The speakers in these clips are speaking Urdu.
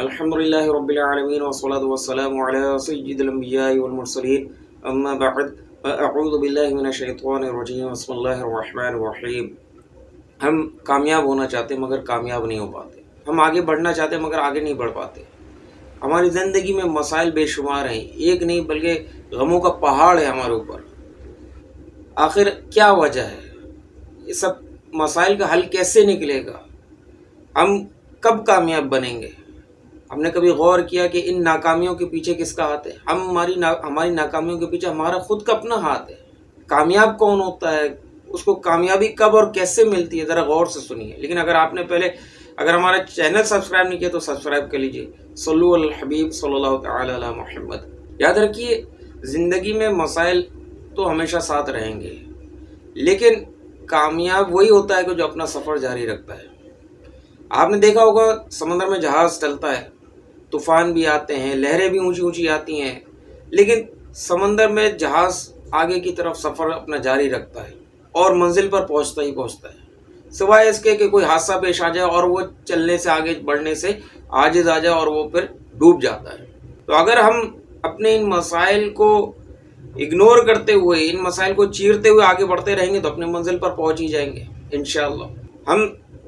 الحمدللہ رب العالمین والصلاة والسلام علی سید الانبیاء والمرسلین اما بعد اعوذ باللہ من الشیطان الرجیم بسم اللہ الرحمن الرحیم۔ ہم کامیاب ہونا چاہتے ہیں مگر کامیاب نہیں ہو پاتے، ہم آگے بڑھنا چاہتے ہیں مگر آگے نہیں بڑھ پاتے۔ ہماری زندگی میں مسائل بے شمار ہیں، ایک نہیں بلکہ غموں کا پہاڑ ہے ہمارے اوپر۔ آخر کیا وجہ ہے؟ یہ سب مسائل کا حل کیسے نکلے گا؟ ہم کب کامیاب بنیں گے؟ ہم نے کبھی غور کیا کہ ان ناکامیوں کے پیچھے کس کا ہاتھ ہے؟ ہماری ناکامیوں کے پیچھے ہمارا خود کا اپنا ہاتھ ہے۔ کامیاب کون ہوتا ہے؟ اس کو کامیابی کب اور کیسے ملتی ہے؟ ذرا غور سے سنیے۔ لیکن اگر ہمارا چینل سبسکرائب نہیں کیا تو سبسکرائب کر لیجئے۔ صلو علی الحبیب صلی اللہ تعالی علی محمد۔ یاد رکھیے، زندگی میں مسائل تو ہمیشہ ساتھ رہیں گے، لیکن کامیاب وہی ہوتا ہے کہ جو اپنا سفر جاری رکھتا ہے۔ آپ نے دیکھا ہوگا سمندر میں جہاز چلتا ہے، طوفان بھی آتے ہیں، لہریں بھی اونچی اونچی آتی ہیں، لیکن سمندر میں جہاز آگے کی طرف سفر اپنا جاری رکھتا ہے اور منزل پر پہنچتا ہی پہنچتا ہے، سوائے اس کے کہ کوئی حادثہ پیش آ جائے اور وہ چلنے سے آگے بڑھنے سے عاجز آ جائے اور وہ پھر ڈوب جاتا ہے۔ تو اگر ہم اپنے ان مسائل کو اگنور کرتے ہوئے، ان مسائل کو چیرتے ہوئے آگے بڑھتے رہیں گے تو اپنے منزل پر پہنچ ہی جائیں گے انشاءاللہ۔ ہم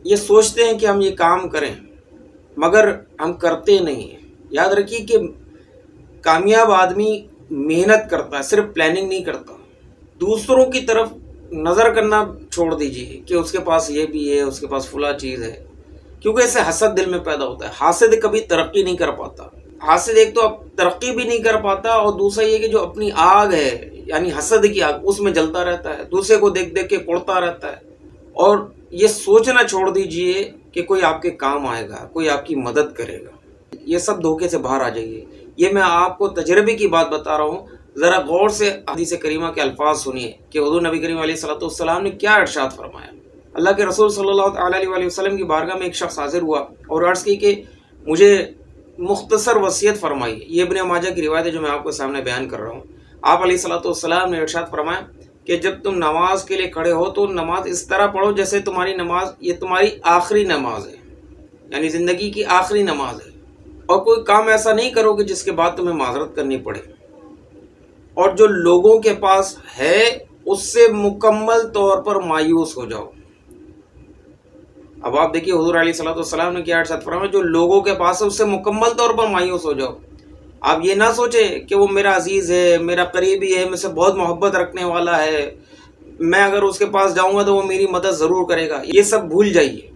یہ سوچتے ہیں کہ ہم یہ کام کریں مگر ہم کرتے نہیں ہیں۔ یاد رکھیے کہ کامیاب آدمی محنت کرتا ہے، صرف پلاننگ نہیں کرتا۔ دوسروں کی طرف نظر کرنا چھوڑ دیجیے کہ اس کے پاس یہ بھی ہے، اس کے پاس فلاں چیز ہے، کیونکہ اس سے حسد دل میں پیدا ہوتا ہے۔ حاسد کبھی ترقی نہیں کر پاتا۔ حاسد ایک تو اب ترقی بھی نہیں کر پاتا، اور دوسرا یہ کہ جو اپنی آگ ہے یعنی حسد کی آگ، اس میں جلتا رہتا ہے، دوسرے کو دیکھ دیکھ کے کڑتا رہتا ہے۔ اور یہ سوچنا چھوڑ دیجئے کہ کوئی آپ کے کام آئے گا، کوئی آپ کی مدد کرے گا۔ یہ سب دھوکے سے باہر آ جائیے۔ یہ میں آپ کو تجربے کی بات بتا رہا ہوں، ذرا غور سے حدیث کریمہ کے الفاظ سنیے کہ حضور نبی کریم علیہ الصلوۃ والسلام نے کیا ارشاد فرمایا۔ اللہ کے رسول صلی اللہ علیہ وسلم کی بارگاہ میں ایک شخص حاضر ہوا اور عرض کی کہ مجھے مختصر وصیت فرمائیے۔ یہ ابن ماجہ کی روایت ہے جو میں آپ کے سامنے بیان کر رہا ہوں۔ آپ علیہ الصلوۃ والسلام نے ارشاد فرمایا کہ جب تم نماز کے لیے کھڑے ہو تو نماز اس طرح پڑھو جیسے تمہاری نماز یہ تمہاری آخری نماز ہے، یعنی زندگی کی آخری نماز ہے، اور کوئی کام ایسا نہیں کرو کہ جس کے بعد تمہیں معذرت کرنی پڑے، اور جو لوگوں کے پاس ہے اس سے مکمل طور پر مایوس ہو جاؤ۔ اب آپ دیکھیے حضور علیہ الصلوۃ والسلام نے کیا ارشاد فرمایا، جو لوگوں کے پاس ہے اس سے مکمل طور پر مایوس ہو جاؤ۔ آپ یہ نہ سوچیں کہ وہ میرا عزیز ہے، میرا قریبی ہے، مجھ سے بہت محبت رکھنے والا ہے، میں اگر اس کے پاس جاؤں گا تو وہ میری مدد ضرور کرے گا۔ یہ سب بھول جائیے۔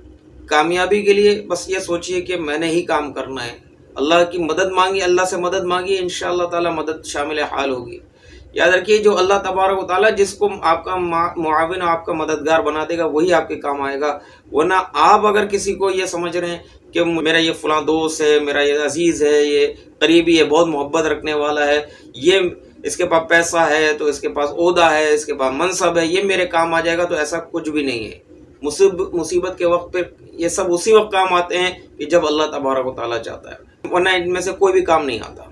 کامیابی کے لیے بس یہ سوچئے کہ میں نے ہی کام کرنا ہے، اللہ کی مدد مانگی، اللہ سے مدد مانگی، انشاءاللہ تعالی مدد شامل حال ہوگی۔ یاد رکھیے جو اللہ تبارک و تعالیٰ جس کو آپ کا معاون، آپ کا مددگار بنا دے گا وہی آپ کے کام آئے گا۔ ورنہ آپ اگر کسی کو یہ سمجھ رہے ہیں کہ میرا یہ فلاں دوست ہے، میرا یہ عزیز ہے، یہ قریبی ہے، بہت محبت رکھنے والا ہے، یہ اس کے پاس پیسہ ہے تو اس کے پاس عہدہ ہے، اس کے پاس منصب ہے، یہ میرے کام آ جائے گا، تو ایسا کچھ بھی نہیں ہے۔ مصیبت کے وقت پہ یہ سب اسی وقت کام آتے ہیں کہ جب اللہ تبارک و تعالیٰ چاہتا ہے، ورنہ ان میں سے کوئی بھی کام نہیں آتا۔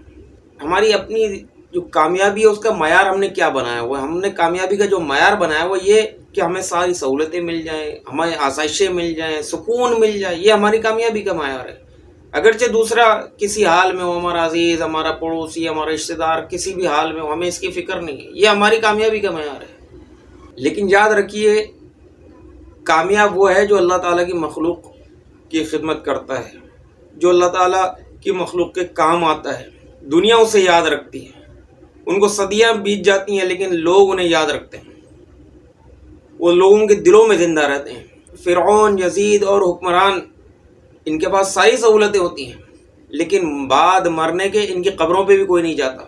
ہماری اپنی جو کامیابی ہے اس کا معیار ہم نے کیا بنایا ہوا ہے؟ ہم نے کامیابی کا جو معیار بنایا وہ یہ کہ ہمیں ساری سہولتیں مل جائیں، ہمیں آسائشیں مل جائیں، سکون مل جائے، یہ ہماری کامیابی کا معیار ہے۔ اگرچہ دوسرا کسی حال میں ہو، ہمارا عزیز، ہمارا پڑوسی، ہمارا رشتہ دار کسی بھی حال میں ہو، ہمیں اس کی فکر نہیں ہے، یہ ہماری کامیابی کا معیار ہے۔ لیکن یاد رکھیے کامیاب وہ ہے جو اللہ تعالیٰ کی مخلوق کی خدمت کرتا ہے، جو اللہ تعالیٰ کی مخلوق کے کام آتا ہے۔ دنیا اسے یاد رکھتی ہے، ان کو صدیاں بیت جاتی ہیں لیکن لوگ انہیں یاد رکھتے ہیں، وہ لوگوں کے دلوں میں زندہ رہتے ہیں۔ فرعون، یزید اور حکمران، ان کے پاس ساری سہولتیں ہوتی ہیں لیکن بعد مرنے کے ان کی قبروں پہ بھی کوئی نہیں جاتا،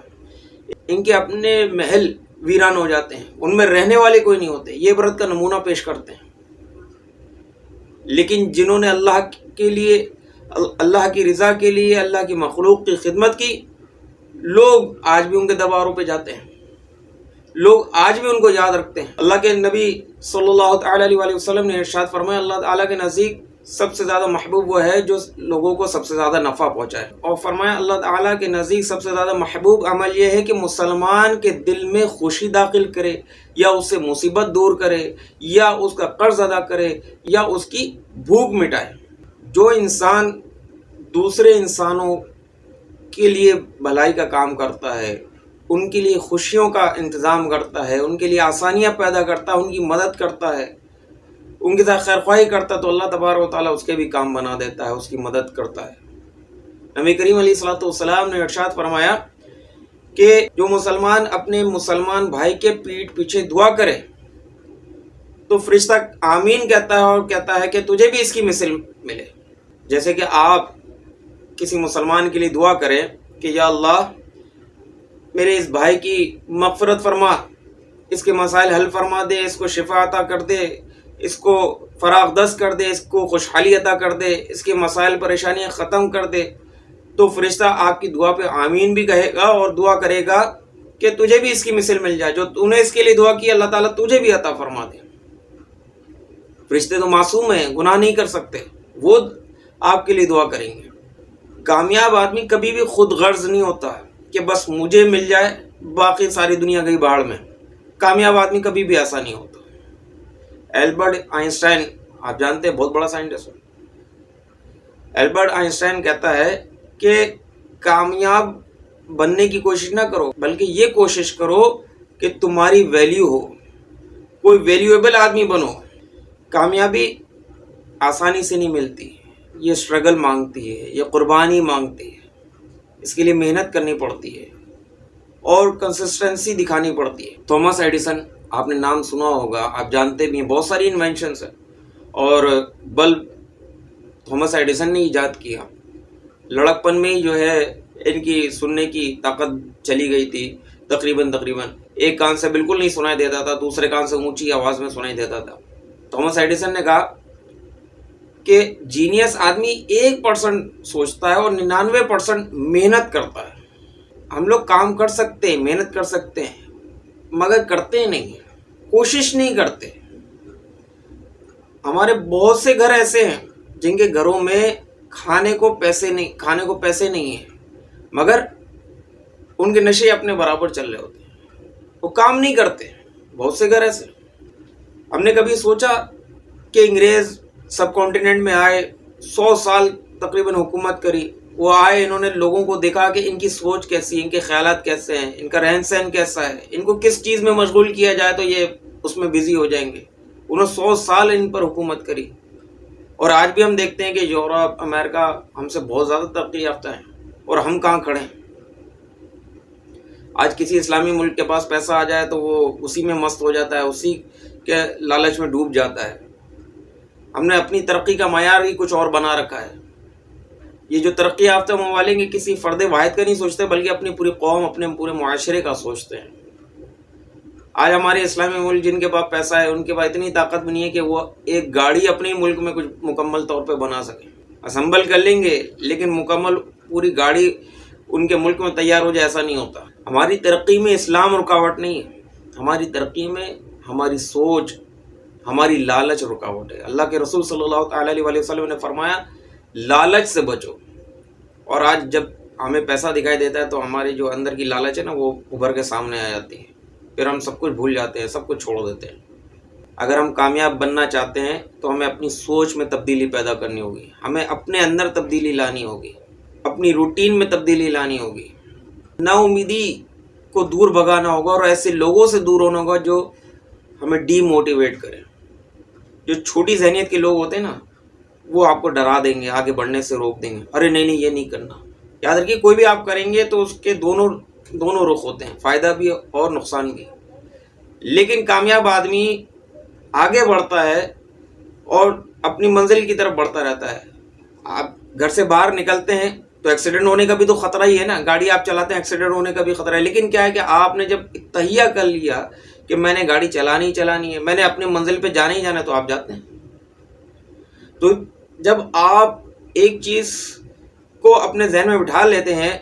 ان کے اپنے محل ویران ہو جاتے ہیں، ان میں رہنے والے کوئی نہیں ہوتے۔ یہ عبرت کا نمونہ پیش کرتے ہیں۔ لیکن جنہوں نے اللہ کے لیے، اللہ کی رضا کے لیے، اللہ کی مخلوق کی خدمت کی، لوگ آج بھی ان کے درباروں پہ جاتے ہیں، لوگ آج بھی ان کو یاد رکھتے ہیں۔ اللہ کے نبی صلی اللہ تعالی علیہ وسلم نے ارشاد فرمایا، اللہ تعالیٰ کے نزدیک سب سے زیادہ محبوب وہ ہے جو لوگوں کو سب سے زیادہ نفع پہنچائے، اور فرمایا اللہ تعالیٰ کے نزدیک سب سے زیادہ محبوب عمل یہ ہے کہ مسلمان کے دل میں خوشی داخل کرے، یا اس سے مصیبت دور کرے، یا اس کا قرض ادا کرے، یا اس کی بھوک مٹائے۔ جو انسان دوسرے انسانوں کے لیے بھلائی کا کام کرتا ہے، ان کے لیے خوشیوں کا انتظام کرتا ہے، ان کے لیے آسانیاں پیدا کرتا ہے، ان کی مدد کرتا ہے، ان کے ساتھ خیرخواہی کرتا ہے، تو اللہ تبارک و تعالیٰ اس کے بھی کام بنا دیتا ہے، اس کی مدد کرتا ہے۔ نبی کریم علیہ الصلوۃ والسلام نے ارشاد فرمایا کہ جو مسلمان اپنے مسلمان بھائی کے پیٹھ پیچھے دعا کرے تو فرشتہ آمین کہتا ہے اور کہتا ہے کہ تجھے بھی اس کی مثل ملے۔ جیسے کہ آپ کسی مسلمان کے لیے دعا کریں کہ یا اللہ میرے اس بھائی کی مغفرت فرما، اس کے مسائل حل فرما دے، اس کو شفا عطا کر دے، اس کو فراغ دست کر دے، اس کو خوشحالی عطا کر دے، اس کے مسائل پریشانیاں ختم کر دے، تو فرشتہ آپ کی دعا پہ آمین بھی کہے گا اور دعا کرے گا کہ تجھے بھی اس کی مثل مل جائے، جو تو نے اس کے لیے دعا کی اللہ تعالیٰ تجھے بھی عطا فرما دے۔ فرشتے تو معصوم ہیں، گناہ نہیں کر سکتے، وہ آپ کے لیے دعا کریں گے۔ کامیاب آدمی کبھی بھی خود غرض نہیں ہوتا کہ بس مجھے مل جائے باقی ساری دنیا گئی باڑ میں۔ کامیاب آدمی کبھی بھی ایسا نہیں ہوتا۔ البرٹ آئنسٹائن آپ جانتے ہیں، بہت بڑا سائنٹسٹ ہے۔ البرٹ آئنسٹائن کہتا ہے کہ کامیاب بننے کی کوشش نہ کرو، بلکہ یہ کوشش کرو کہ تمہاری ویلیو ہو، کوئی ویلیویبل آدمی بنو۔ کامیابی آسانی سے نہیں ملتی، یہ اسٹرگل مانگتی ہے، یہ قربانی مانگتی ہے، اس کے لیے محنت کرنی پڑتی ہے اور کنسسٹنسی دکھانی پڑتی ہے۔ تھامس ایڈیسن آپ نے نام سنا ہوگا، آپ جانتے بھی ہیں، بہت ساری انوینشنس ہیں، اور بلب تھامس ایڈیسن نے ایجاد کیا۔ لڑکپن میں ہی جو ہے ان کی سننے کی طاقت چلی گئی تھی، تقریباً ایک کان سے بالکل نہیں سنائی دیتا تھا، دوسرے کان سے اونچی آواز میں سنائی دیتا تھا۔ تھامس ایڈیسن نے کہا کہ جینیس آدمی 1% سوچتا ہے اور 99% محنت کرتا ہے۔ ہم لوگ کام کر سکتے ہیں، محنت کر سکتے ہیں، مگر کرتے نہیں ہیں، کوشش نہیں کرتے۔ ہمارے بہت سے گھر ایسے ہیں جن کے گھروں میں کھانے کو پیسے نہیں ہیں، مگر ان کے نشے اپنے برابر چل رہے ہوتے ہیں، وہ کام نہیں کرتے۔ بہت سے گھر ایسے۔ ہم نے کبھی سوچا کہ انگریز سب کانٹیننٹ میں آئے، 100 سال تقریباً حکومت کری، وہ آئے، انہوں نے لوگوں کو دیکھا کہ ان کی سوچ کیسی ہے، ان کے خیالات کیسے ہیں، ان کا رہن سہن کیسا ہے، ان کو کس چیز میں مشغول کیا جائے تو یہ اس میں بزی ہو جائیں گے۔ انہوں نے 100 سال ان پر حکومت کری، اور آج بھی ہم دیکھتے ہیں کہ یورپ، امریکہ ہم سے بہت زیادہ ترقی یافتہ ہیں، اور ہم کہاں کھڑے ہیں۔ آج کسی اسلامی ملک کے پاس پیسہ آ جائے تو وہ اسی میں مست ہو جاتا ہے، اسی کے لالچ میں ڈوب جاتا ہے۔ ہم نے اپنی ترقی کا معیار ہی کچھ اور بنا رکھا ہے۔ یہ جو ترقی یافتہ ممالک ہیں کسی فرد واحد کا نہیں سوچتے، بلکہ اپنی پوری قوم، اپنے پورے معاشرے کا سوچتے ہیں۔ آج ہمارے اسلامی ملک جن کے پاس پیسہ ہے، ان کے پاس اتنی طاقت بھی نہیں ہے کہ وہ ایک گاڑی اپنے ملک میں کچھ مکمل طور پہ بنا سکیں۔ اسمبل کر لیں گے لیکن مکمل پوری گاڑی ان کے ملک میں تیار ہو جائے، ایسا نہیں ہوتا۔ ہماری ترقی میں اسلام رکاوٹ نہیں ہے، ہماری ترقی میں ہماری سوچ، ہماری لالچ رکاوٹ ہے۔ اللہ کے رسول صلی اللہ تعالیٰ علیہ وسلم نے فرمایا لالچ سے بچو۔ اور آج جب ہمیں پیسہ دکھائی دیتا ہے تو ہماری جو اندر کی لالچ ہے نا، وہ ابھر کے سامنے آ جاتی ہے، پھر ہم سب کچھ بھول جاتے ہیں، سب کچھ چھوڑ دیتے ہیں۔ اگر ہم کامیاب بننا چاہتے ہیں تو ہمیں اپنی سوچ میں تبدیلی پیدا کرنی ہوگی، ہمیں اپنے اندر تبدیلی لانی ہوگی، اپنی روٹین میں تبدیلی لانی ہوگی، نا امیدی کو دور بھگانا ہوگا، اور ایسے لوگوں سے دور ہونا ہوگا جو ہمیں ڈی موٹیویٹ کریں۔ جو چھوٹی ذہنیت کے لوگ ہوتے ہیں نا، وہ آپ کو ڈرا دیں گے، آگے بڑھنے سے روک دیں گے، ارے نہیں یہ نہیں کرنا۔ یاد رکھیے کوئی بھی آپ کریں گے تو اس کے دونوں رخ ہوتے ہیں، فائدہ بھی اور نقصان بھی۔ لیکن کامیاب آدمی آگے بڑھتا ہے اور اپنی منزل کی طرف بڑھتا رہتا ہے۔ آپ گھر سے باہر نکلتے ہیں تو ایکسیڈنٹ ہونے کا بھی تو خطرہ ہی ہے نا، گاڑی آپ چلاتے ہیں ایکسیڈنٹ ہونے کا بھی خطرہ ہے، لیکن کیا ہے کہ آپ نے جب تہیہ کر لیا کہ میں نے گاڑی چلانی ہے، میں نے اپنی منزل پہ جانا ہی جانا ہے، تو آپ جاتے ہیں۔ تو جب آپ ایک چیز کو اپنے ذہن میں بٹھا لیتے ہیں،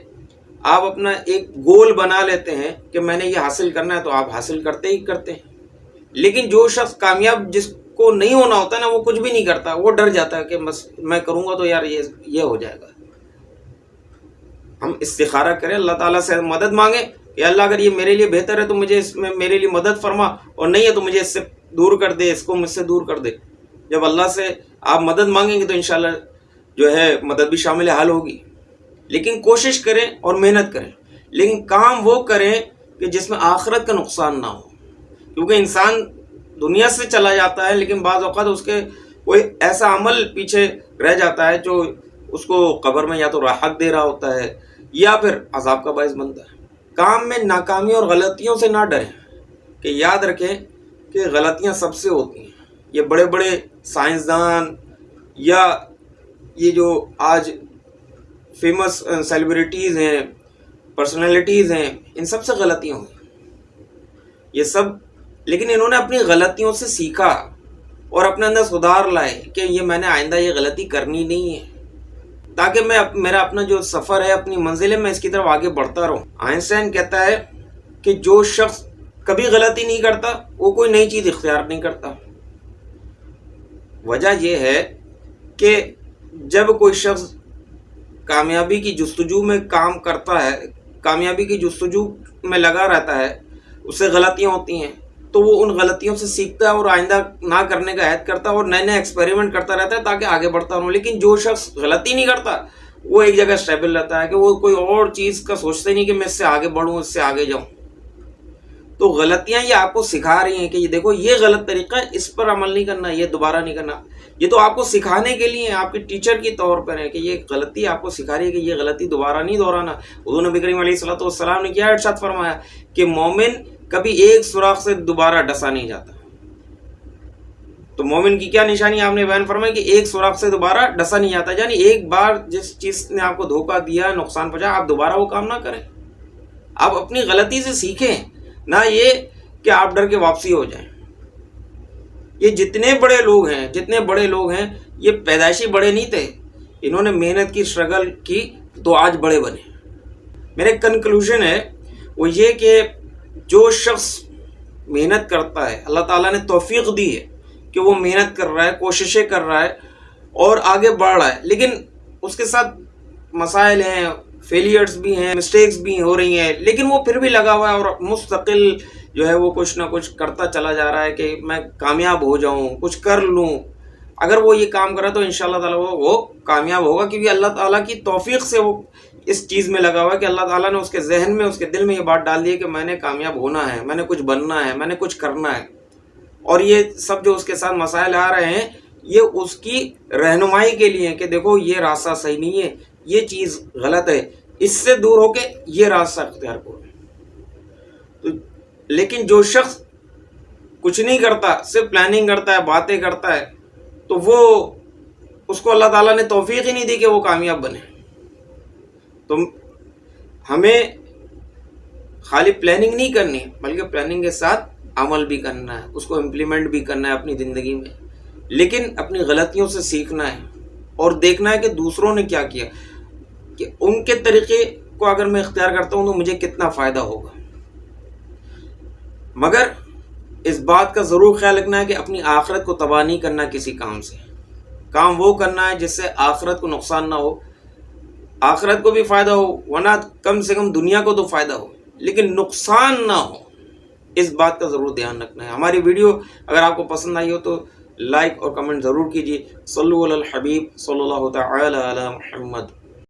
آپ اپنا ایک گول بنا لیتے ہیں کہ میں نے یہ حاصل کرنا ہے، تو آپ حاصل کرتے ہی کرتے ہیں۔ لیکن جو شخص کامیاب جس کو نہیں ہونا ہوتا نا، وہ کچھ بھی نہیں کرتا، وہ ڈر جاتا ہے کہ بس میں کروں گا تو یار یہ ہو جائے گا۔ ہم استخارہ کریں، اللہ تعالیٰ سے مدد مانگیں کہ اللہ اگر یہ میرے لیے بہتر ہے تو مجھے اس میں میرے لیے مدد فرما، اور نہیں ہے تو مجھے اس سے دور کر دے، اس کو مجھ سے دور کر دے۔ جب اللہ سے آپ مدد مانگیں گے تو انشاءاللہ جو ہے مدد بھی شامل حال ہوگی، لیکن کوشش کریں اور محنت کریں، لیکن کام وہ کریں کہ جس میں آخرت کا نقصان نہ ہو، کیونکہ انسان دنیا سے چلا جاتا ہے لیکن بعض اوقات اس کے کوئی ایسا عمل پیچھے رہ جاتا ہے جو اس کو قبر میں یا تو راحت دے رہا ہوتا ہے یا پھر عذاب کا باعث بنتا ہے۔ کام میں ناکامی اور غلطیوں سے نہ ڈریں، کہ یاد رکھیں کہ غلطیاں سب سے ہوتی ہیں۔ یہ بڑے بڑے سائنسدان یا یہ جو آج فیمس سیلیبریٹیز ہیں، پرسنالٹیز ہیں، ان سب سے غلطیاں ہوئی یہ سب، لیکن انہوں نے اپنی غلطیوں سے سیکھا اور اپنے اندر سدھار لائے کہ یہ میں نے آئندہ یہ غلطی کرنی نہیں ہے، تاکہ میرا اپنا جو سفر ہے، اپنی منزل ہے، میں اس کی طرف آگے بڑھتا رہوں۔ آئنسٹائن کہتا ہے کہ جو شخص کبھی غلطی نہیں کرتا وہ کوئی نئی چیز اختیار نہیں کرتا۔ وجہ یہ ہے کہ جب کوئی شخص کامیابی کی جستجو میں کام کرتا ہے، کامیابی کی جستجو میں لگا رہتا ہے، اس سے غلطیاں ہوتی ہیں تو وہ ان غلطیوں سے سیکھتا ہے اور آئندہ نہ کرنے کا عہد کرتا ہے اور نئے نئے ایکسپیریمنٹ کرتا رہتا ہے تاکہ آگے بڑھتا رہوں۔ لیکن جو شخص غلطی نہیں کرتا وہ ایک جگہ اسٹیبل رہتا ہے کہ وہ کوئی اور چیز کا سوچتا ہی نہیں کہ میں اس سے آگے بڑھوں، اس سے آگے جاؤں۔ تو غلطیاں یہ آپ کو سکھا رہی ہیں کہ یہ دیکھو یہ غلط طریقہ ہے، اس پر عمل نہیں کرنا، یہ دوبارہ نہیں کرنا۔ یہ تو آپ کو سکھانے کے لیے، آپ کے ٹیچر کی طور پر ہے کہ یہ غلطی آپ کو سکھا رہی ہے کہ یہ غلطی دوبارہ نہیں دہرانا۔ حضور نبی کریم علیہ الصلوۃ والسلام نے کیا ارشاد فرمایا کہ مومن کبھی ایک سوراخ سے دوبارہ ڈسا نہیں جاتا۔ تو مومن کی کیا نشانی آپ نے بیان فرمائی کہ ایک سوراخ سے دوبارہ ڈسا نہیں جاتا، یعنی ایک بار جس چیز نے آپ کو دھوکہ دیا، نقصان پہنچایا، آپ دوبارہ وہ کام نہ کریں۔ آپ اپنی غلطی سے سیکھیں، نہ یہ کہ آپ ڈر کے واپسی ہو جائیں۔ یہ جتنے بڑے لوگ ہیں یہ پیدائشی بڑے نہیں تھے، انہوں نے محنت کی، اسٹرگل کی تو آج بڑے بنے۔ میرے کنکلوژن ہے وہ یہ کہ جو شخص محنت کرتا ہے، اللہ تعالیٰ نے توفیق دی ہے کہ وہ محنت کر رہا ہے، کوششیں کر رہا ہے اور آگے بڑھ رہا ہے، لیکن اس کے ساتھ مسائل ہیں، فیلیئرز بھی ہیں، مسٹیکس بھی ہو رہی ہیں، لیکن وہ پھر بھی لگا ہوا ہے اور مستقل جو ہے وہ کچھ نہ کچھ کرتا چلا جا رہا ہے کہ میں کامیاب ہو جاؤں، کچھ کر لوں۔ اگر وہ یہ کام کرا تو انشاءاللہ تعالیٰ وہ کامیاب ہوگا، کیونکہ اللہ تعالیٰ کی توفیق سے وہ اس چیز میں لگا ہوا ہے کہ اللہ تعالیٰ نے اس کے ذہن میں، اس کے دل میں یہ بات ڈال دی ہے کہ میں نے کامیاب ہونا ہے، میں نے کچھ بننا ہے، میں نے کچھ کرنا ہے۔ اور یہ سب جو اس کے ساتھ مسائل آ رہے ہیں یہ اس کی رہنمائی کے لیے کہ دیکھو یہ راستہ صحیح نہیں ہے، یہ چیز غلط ہے، اس سے دور ہو کے یہ راستہ اختیار کرو۔ لیکن جو شخص کچھ نہیں کرتا، صرف پلاننگ کرتا ہے، باتیں کرتا ہے، تو وہ اس کو اللہ تعالیٰ نے توفیق ہی نہیں دی کہ وہ کامیاب بنے۔ تو ہمیں خالی پلاننگ نہیں کرنی بلکہ پلاننگ کے ساتھ عمل بھی کرنا ہے، اس کو امپلیمنٹ بھی کرنا ہے اپنی زندگی میں، لیکن اپنی غلطیوں سے سیکھنا ہے اور دیکھنا ہے کہ دوسروں نے کیا کیا، کہ ان کے طریقے کو اگر میں اختیار کرتا ہوں تو مجھے کتنا فائدہ ہوگا۔ مگر اس بات کا ضرور خیال رکھنا ہے کہ اپنی آخرت کو تباہ نہیں کرنا کسی کام سے۔ کام وہ کرنا ہے جس سے آخرت کو نقصان نہ ہو، آخرت کو بھی فائدہ ہو، ورنہ کم سے کم دنیا کو تو فائدہ ہو، لیکن نقصان نہ ہو۔ اس بات کا ضرور دھیان رکھنا ہے۔ ہماری ویڈیو اگر آپ کو پسند آئی ہو تو لائک اور کمنٹ ضرور کیجیے۔ صلو علی الحبیب صلی اللہ تعالی علی محمد۔